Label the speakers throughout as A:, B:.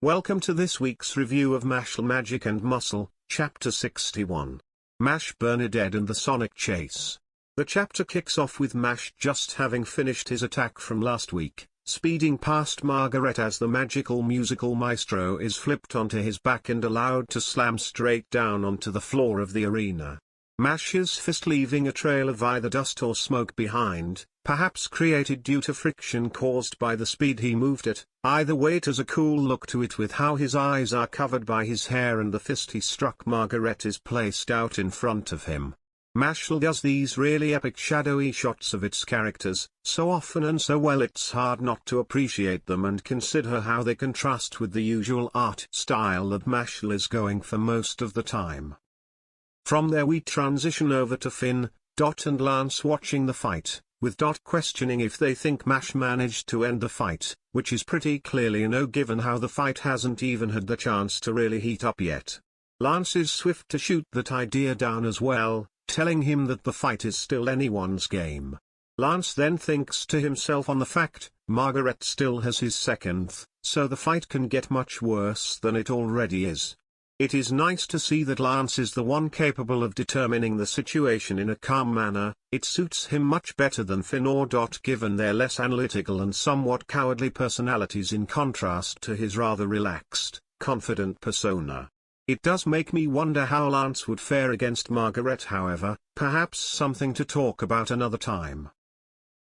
A: Welcome to this week's review of Mashle Magic and Muscle, Chapter 61. Mash Bernadette and the Sonic Chase. The chapter kicks off with Mash just having finished his attack from last week, speeding past Margaret as the magical musical maestro is flipped onto his back and allowed to slam straight down onto the floor of the arena. Mash's fist leaving a trail of either dust or smoke behind, perhaps created due to friction caused by the speed he moved at. Either way, it has a cool look to it with how his eyes are covered by his hair and the fist he struck Margaret is placed out in front of him. Mashle does these really epic shadowy shots of its characters, so often and so well it's hard not to appreciate them and consider how they contrast with the usual art style that Mashle is going for most of the time. From there we transition over to Finn, Dot and Lance watching the fight, with Dot questioning if they think Mash managed to end the fight, which is pretty clearly a no given how the fight hasn't even had the chance to really heat up yet. Lance is swift to shoot that idea down as well, telling him that the fight is still anyone's game. Lance then thinks to himself on the fact, Margaret still has his second, so the fight can get much worse than it already is. It is nice to see that Lance is the one capable of determining the situation in a calm manner. It suits him much better than Finn or Dot given their less analytical and somewhat cowardly personalities in contrast to his rather relaxed, confident persona. It does make me wonder how Lance would fare against Margaret, however, perhaps something to talk about another time.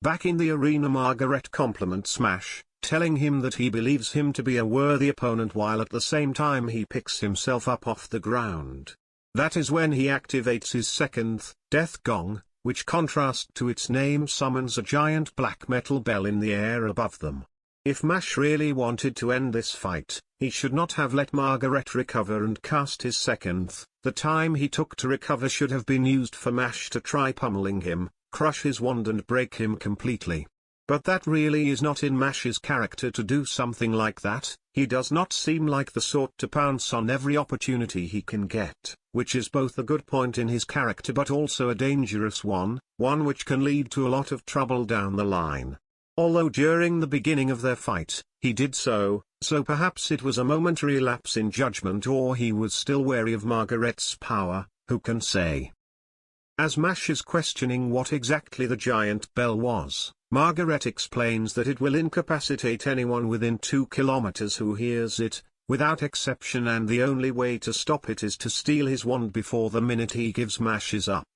A: Back in the arena, Margaret compliments Mash, telling him that he believes him to be a worthy opponent while at the same time he picks himself up off the ground. That is when he activates his second, Death Gong, which contrast to its name summons a giant black metal bell in the air above them. If Mash really wanted to end this fight, he should not have let Margaret recover and cast his second. The time he took to recover should have been used for Mash to try pummeling him, crush his wand and break him completely. But that really is not in Mash's character to do something like that. He does not seem like the sort to pounce on every opportunity he can get, which is both a good point in his character but also a dangerous one which can lead to a lot of trouble down the line. Although during the beginning of their fight, he did so perhaps it was a momentary lapse in judgment or he was still wary of Margaret's power, who can say. As Mash is questioning what exactly the giant bell was, Margaret explains that it will incapacitate anyone within 2 kilometers who hears it, without exception, and the only way to stop it is to steal his wand before the minute he gives Mash is up.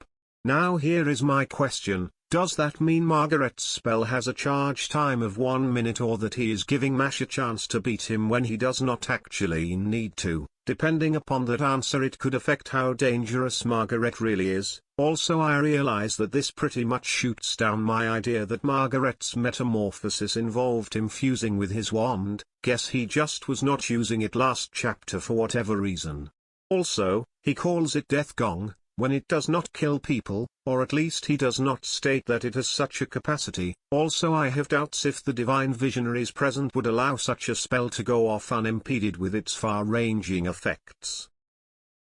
A: Now here is my question, does that mean Margaret's spell has a charge time of 1 minute or that he is giving Mash a chance to beat him when he does not actually need to? Depending upon that answer it could affect how dangerous Margaret really is. Also I realize that this pretty much shoots down my idea that Margaret's metamorphosis involved him fusing with his wand. Guess he just was not using it last chapter for whatever reason. Also, he calls it Death Gong, when it does not kill people, or at least he does not state that it has such a capacity. Also I have doubts if the divine visionaries present would allow such a spell to go off unimpeded with its far-ranging effects.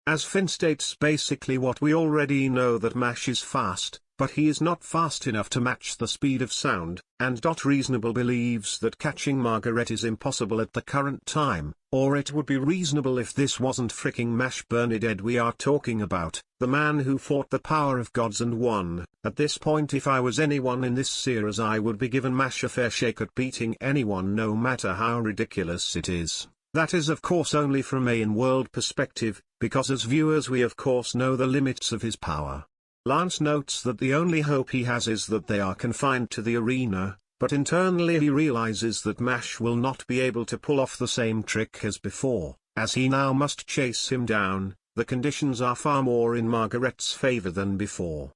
A: As Finn states basically what we already know, that Mash is fast, but he is not fast enough to match the speed of sound, and Dot reasonable believes that catching Margaret is impossible at the current time, or it would be reasonable if this wasn't fricking Mash Bernadette we are talking about, the man who fought the power of gods and won. At this point if I was anyone in this series I would be giving Mash a fair shake at beating anyone no matter how ridiculous it is. That is of course only from a in-world perspective, because as viewers we of course know the limits of his power. Lance notes that the only hope he has is that they are confined to the arena, but internally he realizes that Mash will not be able to pull off the same trick as before, as he now must chase him down. The conditions are far more in Margaret's favor than before.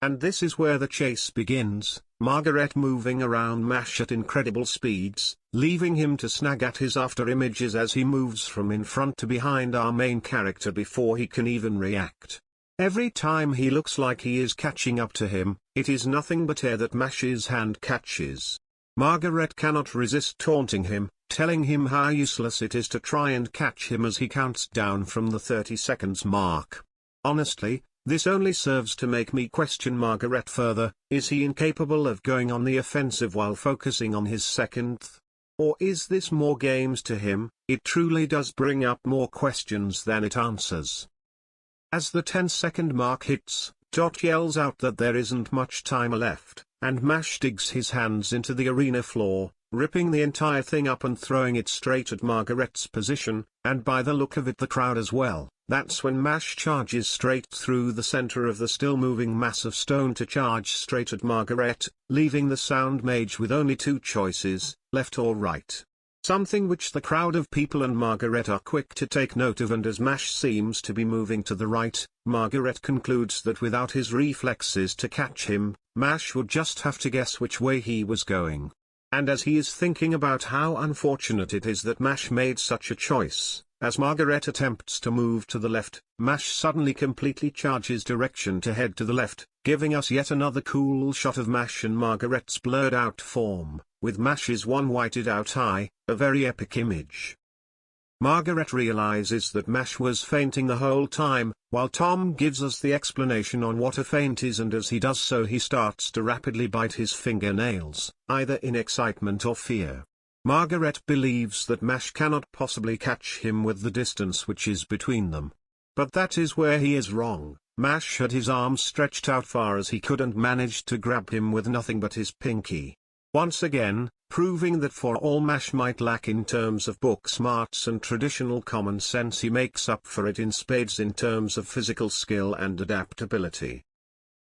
A: And this is where the chase begins, Margaret moving around Mash at incredible speeds, leaving him to snag at his after images as he moves from in front to behind our main character before he can even react. Every time he looks like he is catching up to him, it is nothing but air that Mash's hand catches. Margaret cannot resist taunting him, telling him how useless it is to try and catch him as he counts down from the 30 seconds mark. Honestly, this only serves to make me question Margaret further. Is he incapable of going on the offensive while focusing on his second? Or is this more games to him? It truly does bring up more questions than it answers. As the 10-second mark hits, Dot yells out that there isn't much time left, and Mash digs his hands into the arena floor, ripping the entire thing up and throwing it straight at Margaret's position, and by the look of it the crowd as well. That's when Mash charges straight through the center of the still-moving mass of stone to charge straight at Margaret, leaving the sound mage with only two choices, left or right. Something which the crowd of people and Margaret are quick to take note of, and as Mash seems to be moving to the right, Margaret concludes that without his reflexes to catch him, Mash would just have to guess which way he was going. And as he is thinking about how unfortunate it is that Mash made such a choice, as Margaret attempts to move to the left, Mash suddenly completely changes direction to head to the left, giving us yet another cool shot of Mash and Margaret's blurred out form, with Mash's one whited out eye, a very epic image. Margaret realizes that Mash was feinting the whole time, while Tom gives us the explanation on what a feint is, and as he does so he starts to rapidly bite his fingernails, either in excitement or fear. Margaret believes that Mash cannot possibly catch him with the distance which is between them. But that is where he is wrong. Mash had his arms stretched out far as he could and managed to grab him with nothing but his pinky. Once again, proving that for all Mash might lack in terms of book smarts and traditional common sense, he makes up for it in spades in terms of physical skill and adaptability.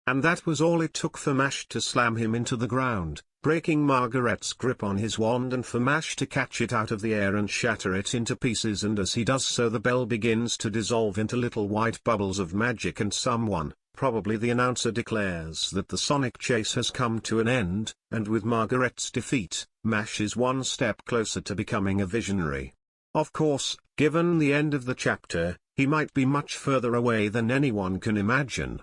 A: And that was all it took for Mash to slam him into the ground, breaking Margaret's grip on his wand, and for Mash to catch it out of the air and shatter it into pieces, and as he does so the bell begins to dissolve into little white bubbles of magic, and someone, probably the announcer, declares that the Sonic chase has come to an end, and with Margaret's defeat, Mash is one step closer to becoming a visionary. Of course, given the end of the chapter, he might be much further away than anyone can imagine.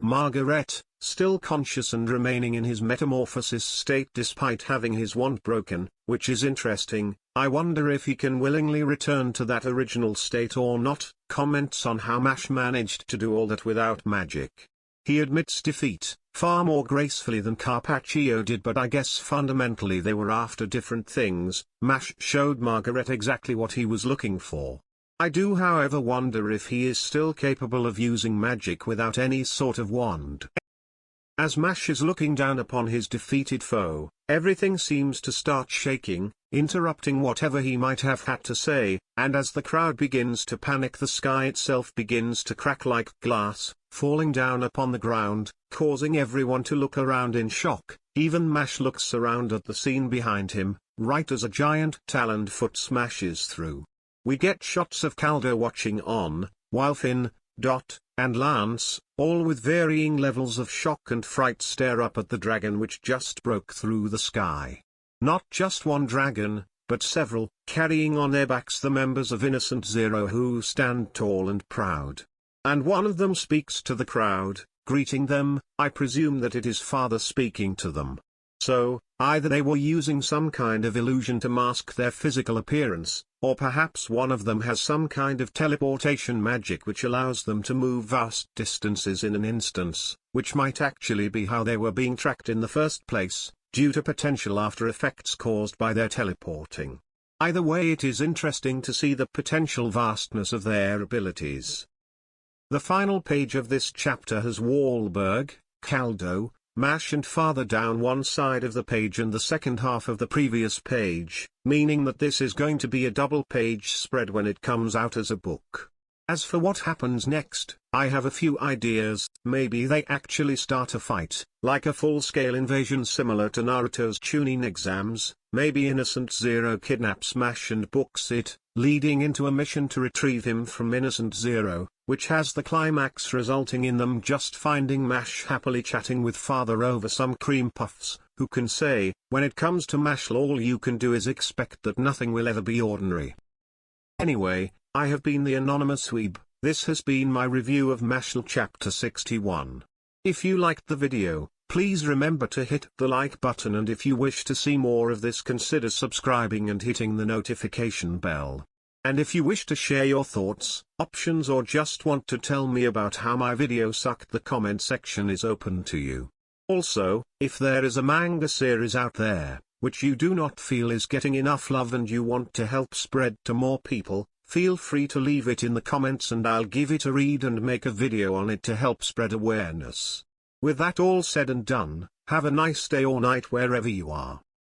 A: Margaret, still conscious and remaining in his metamorphosis state despite having his wand broken, which is interesting. I wonder if he can willingly return to that original state or not, comments on how Mash managed to do all that without magic. He admits defeat, far more gracefully than Carpaccio did, but I guess fundamentally they were after different things. Mash showed Margaret exactly what he was looking for. I do however wonder if he is still capable of using magic without any sort of wand. As Mash is looking down upon his defeated foe, everything seems to start shaking, interrupting whatever he might have had to say, and as the crowd begins to panic, the sky itself begins to crack like glass, falling down upon the ground, causing everyone to look around in shock. Even Mash looks around at the scene behind him, right as a giant taloned foot smashes through. We get shots of Caldo watching on, while Finn, Dot, and Lance, all with varying levels of shock and fright, stare up at the dragon which just broke through the sky. Not just one dragon, but several, carrying on their backs the members of Innocent Zero, who stand tall and proud. And one of them speaks to the crowd, greeting them. I presume that it is Father speaking to them. So, either they were using some kind of illusion to mask their physical appearance, or perhaps one of them has some kind of teleportation magic which allows them to move vast distances in an instance, which might actually be how they were being tracked in the first place, due to potential after effects caused by their teleporting. Either way, it is interesting to see the potential vastness of their abilities. The final page of this chapter has Wahlberg, Caldo, Mash and Father down one side of the page and the second half of the previous page, meaning that this is going to be a double-page spread when it comes out as a book. As for what happens next, I have a few ideas. Maybe they actually start a fight, like a full-scale invasion similar to Naruto's Chunin exams. Maybe Innocent Zero kidnaps Mash and books it, leading into a mission to retrieve him from Innocent Zero, which has the climax resulting in them just finding Mash happily chatting with Father over some cream puffs. Who can say? When it comes to Mashle, all you can do is expect that nothing will ever be ordinary. Anyway, I have been the Anonymous Weeb. This has been my review of Mashle Chapter 61. If you liked the video, please remember to hit the like button, and if you wish to see more of this, consider subscribing and hitting the notification bell. And if you wish to share your thoughts, options, or just want to tell me about how my video sucked, the comment section is open to you. Also, if there is a manga series out there, which you do not feel is getting enough love and you want to help spread to more people, feel free to leave it in the comments and I'll give it a read and make a video on it to help spread awareness. With that all said and done, have a nice day or night wherever you are.